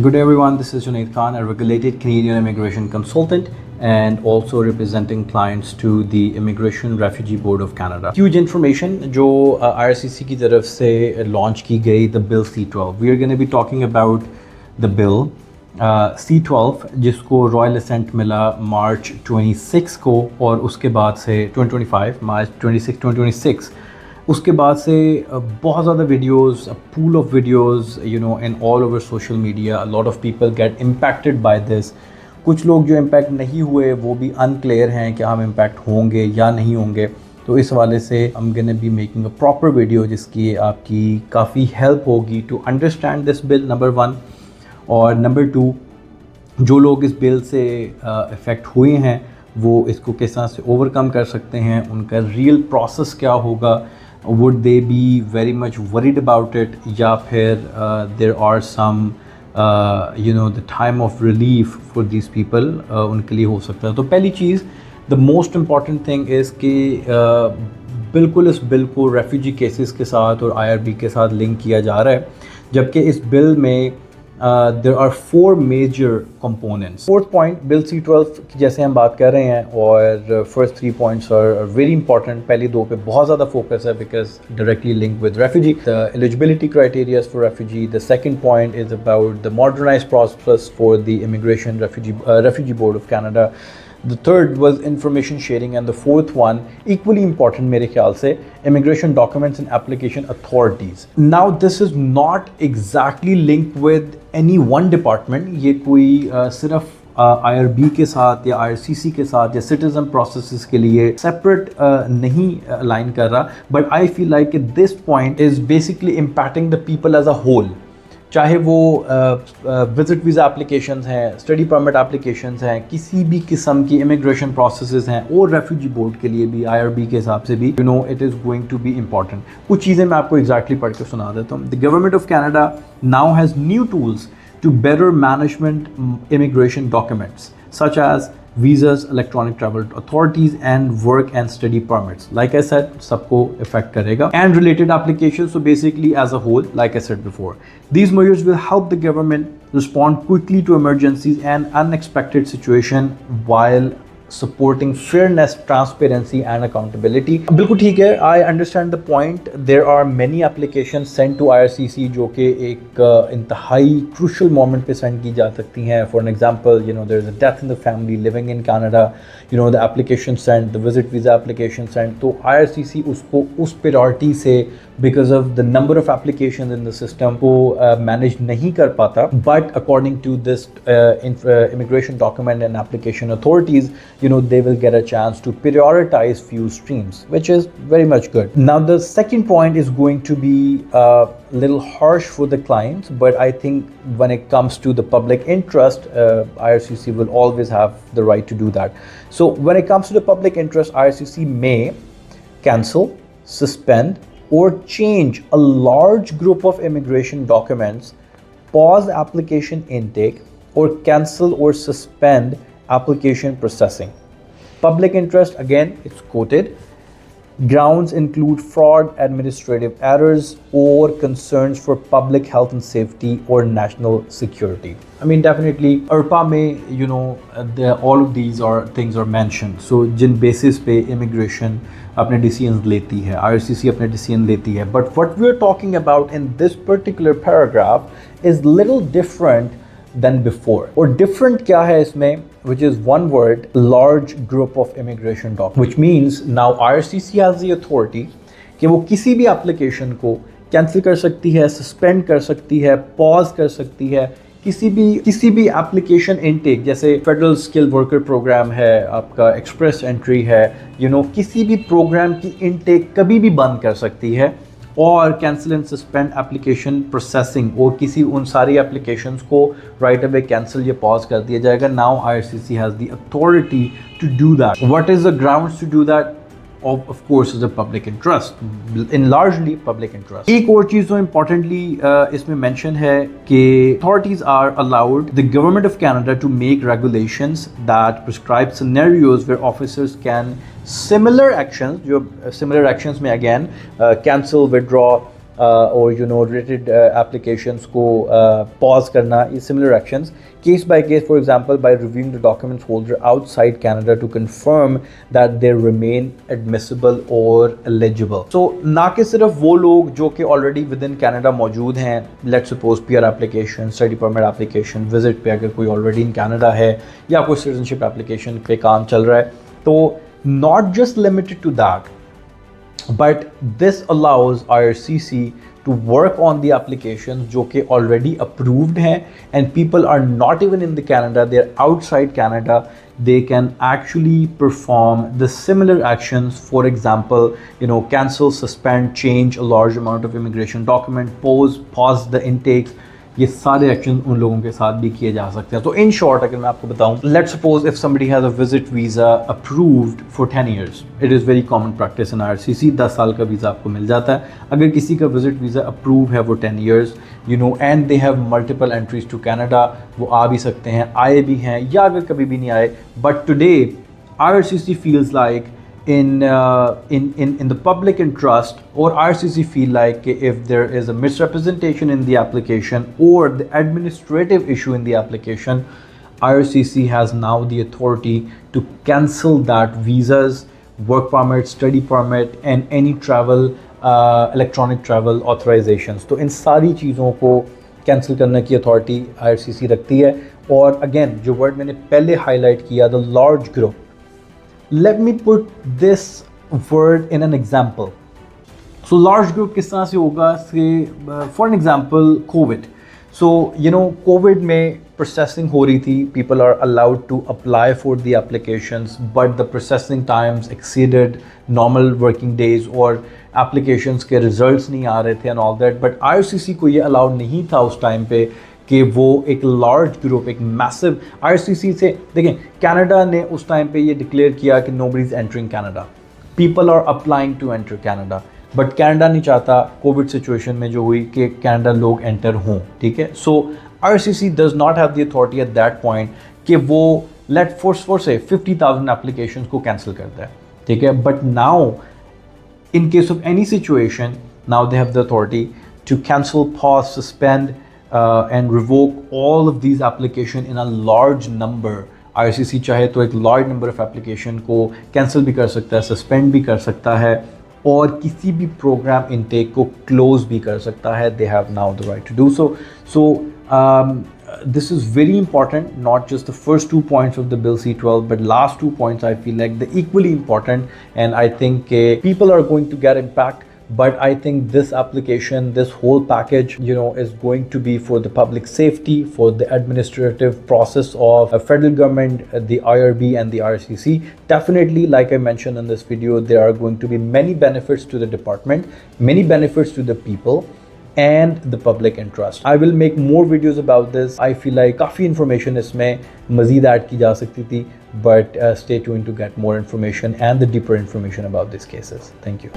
Good day everyone, this is Junaid Khan, a regulated Canadian immigration consultant and also representing clients to the Immigration Refugee Board of Canada. Huge information जो IRCC की तरफ से launch की गई the bill C12. We are going to be talking about the bill C12 जिसको royal ascent मिला मार्च 26 को और उसके बाद से 2025 मार्च 2026 उसके बाद से बहुत ज़्यादा videos, pool of videos in all over social media. Lot of people get impacted by this. कुछ लोग जो इम्पैक्ट नहीं हुए वो भी अनक्लियर हैं कि हम इम्पैक्ट होंगे या नहीं होंगे. तो इस हवाले से I am gonna be making a proper video जिसकी आपकी काफ़ी हेल्प होगी to understand this bill, number 1. और नंबर 2, जो लोग इस बिल से इफ़ेक्ट हुए हैं वो इसको किस तरह से ओवरकम कर सकते हैं, उनका रियल प्रोसेस क्या होगा, would they be very much worried about it या फिर there are some the time of relief for these people उनके लिए हो सकता है. तो पहली चीज़, the most important thing is कि बिल्कुल इस बिल को रेफ्यूजी केसेस के साथ और IRB के साथ लिंक किया जा रहा है, जबकि इस बिल में there are 4 major components. Fourth point, Bill C12 की जैसे हम बात कर रहे हैं और first 3 points are very important. पहली 2 पे बहुत ज़्यादा focus है because directly linked with refugee. The eligibility criteria for refugee. The second point is about the modernized process for the Immigration Refugee Board of Canada. The third was information sharing and the fourth one, equally important मेरे ख्याल से, immigration documents and application authorities. Now this is not exactly linked with any one department. ये कोई सिर्फ IRB के साथ या IRCC के साथ या citizen processes के लिए separate नहीं align कर रहा, but I feel like this point is basically impacting the people as a whole. चाहे वो विज़िट वीज़ा एप्लीकेशंस हैं, स्टडी परमिट एप्लीकेशंस हैं, किसी भी किस्म की इमिग्रेशन प्रोसेसेस हैं और रेफ्यूजी बोर्ड के लिए भी IRB के हिसाब से भी it is going to be important. कुछ चीज़ें मैं आपको एग्जैक्टली पढ़ के सुना देता हूँ. The government of Canada now has new tools to better management immigration documents such as visas, electronic travel authorities and work and study permits. Like I said, सबको affect करेगा. And related applications, so basically as a whole, like I said before, these measures will help the government respond quickly to emergencies and unexpected situation while supporting fairness, transparency and accountability. बिल्कुल ठीक है. I understand the point. There are many applications sent to IRCC जो कि एक इंतहाई crucial moment पे send की जा सकती हैं. For an example, there is a death in the family living in Canada. The application sent, the visit visa application sent. तो IRCC उसको उस priority से because of the number of applications in the system को manage नहीं कर पाता. But according to this immigration document and application authorities, they will get a chance to prioritize few streams, which is very much good. Now the second point is going to be a little harsh for the clients, but I think when it comes to the public interest, IRCC will always have the right to do that. So when it comes to the public interest, IRCC may cancel, suspend or change a large group of immigration documents, pause application intake or cancel or suspend application processing. Public interest, again, it's quoted. Grounds include fraud, administrative errors, or concerns for public health and safety or national security. I mean, definitely, IRPA may, all of these things are mentioned. So, Jin basis पे immigration अपने decisions लेती है, IRCC अपने decision लेती है. But what we're talking about in this particular paragraph is little different than before. और different क्या है इसमें? Which is one word, large group of immigration documents. Which means now IRCC has the authority कि वो किसी भी application को cancel कर सकती है, suspend कर सकती है, pause कर सकती है. किसी भी application intake जैसे Federal Skilled Worker Program है, आपका Express Entry है, किसी भी program की intake कभी भी बंद कर सकती है और cancel and suspend application processing और किसी उन सारी एप्लीकेशंस को राइट अवे कैंसिल या पॉज कर दिया जाएगा. Now IRCC has the authority to do that. What is the grounds to do that? Of course is the public interest, in largely public interest. एक और चीज़ जो importantly इसमें mention है कि authorities are allowed the government of Canada to make regulations that prescribe scenarios where officers can similar actions, जो similar actions में again cancel, withdraw, और related applications को pause करना, ये similar actions case by case, for example by reviewing the documents folder outside Canada to confirm that they remain admissible or eligible. So ना कि सिर्फ वो लोग जो कि already within Canada मौजूद हैं, let's suppose PR application, study permit application, visit पे अगर कोई already in Canada है या कोई citizenship application पे काम चल रहा है, तो not just limited to that, but this allows IRCC to work on the applications जो कि already approved हैं and people are not even in the Canada, they're outside Canada, they can actually perform the similar actions. For example, cancel, suspend, change a large amount of immigration document, pause the intakes. ये सारे action उन लोगों के साथ भी किए जा सकते हैं. तो इन शॉर्ट अगर मैं आपको बताऊं, let's suppose if somebody has a visit visa approved for 10 years, it is very common practice in IRCC, 10 साल का वीज़ा आपको मिल जाता है. अगर किसी का विजिट वीज़ा अप्रूव है for 10 years, and they have multiple entries to Canada, वो आ भी सकते हैं, आए भी हैं, या अगर कभी भी नहीं आए, but today IRCC feels like in the public interest, or IRCC feel like if there is a misrepresentation in the application or the administrative issue in the application, IRCC has now the authority to cancel that visas, work permit, study permit and any travel electronic travel authorizations. तो इन सारी चीज़ों को cancel करने की authority IRCC रखती है. और again जो वर्ड मैंने पहले हाईलाइट किया, the large group, let me put this word in an example. So large group किस तरह से होगा, say for an example COVID. So COVID में processing हो रही थी, people are allowed to apply for the applications, but the processing times exceeded normal working days और applications के results नहीं आ रहे थे and all that. But IRCC को ये allowed नहीं था उस टाइम पे कि वो एक लार्ज ग्रुप, एक मैसिव IRCC से, देखें कनाडा ने उस टाइम पे ये डिक्लेयर किया कि nobody is entering Canada, people are applying to enter Canada, but Canada नहीं चाहता कोविड सिचुएशन में जो हुई कि कनाडा लोग एंटर हों. ठीक है, सो IRCC does not have the authority at that point कि वो लेट फोर्स से 50,000 एप्लीकेशंस को कैंसिल करता है. ठीक है, but now in case of any situation, now they have the authority to cancel, pause, suspend and revoke all of these application in a large number. IRCC चाहे तो एक large number of application को cancel भी कर सकता है, suspend भी कर सकता है और किसी भी program intake को close भी कर सकता है. They have now the right to do so. So this is very important, not just the first 2 points of the bill C12, but last 2 points I feel like they're equally important, and I think people are going to get impact. But I think this application, this whole package, is going to be for the public safety, for the administrative process of a federal government, the IRB and the IRCC. Definitely, like I mentioned in this video, there are going to be many benefits to the department, many benefits to the people and the public interest. I will make more videos about this. I feel like काफ़ी information इसमें मज़ीद add की जा सकती थी, but stay tuned to get more information and the deeper information about these cases. Thank you.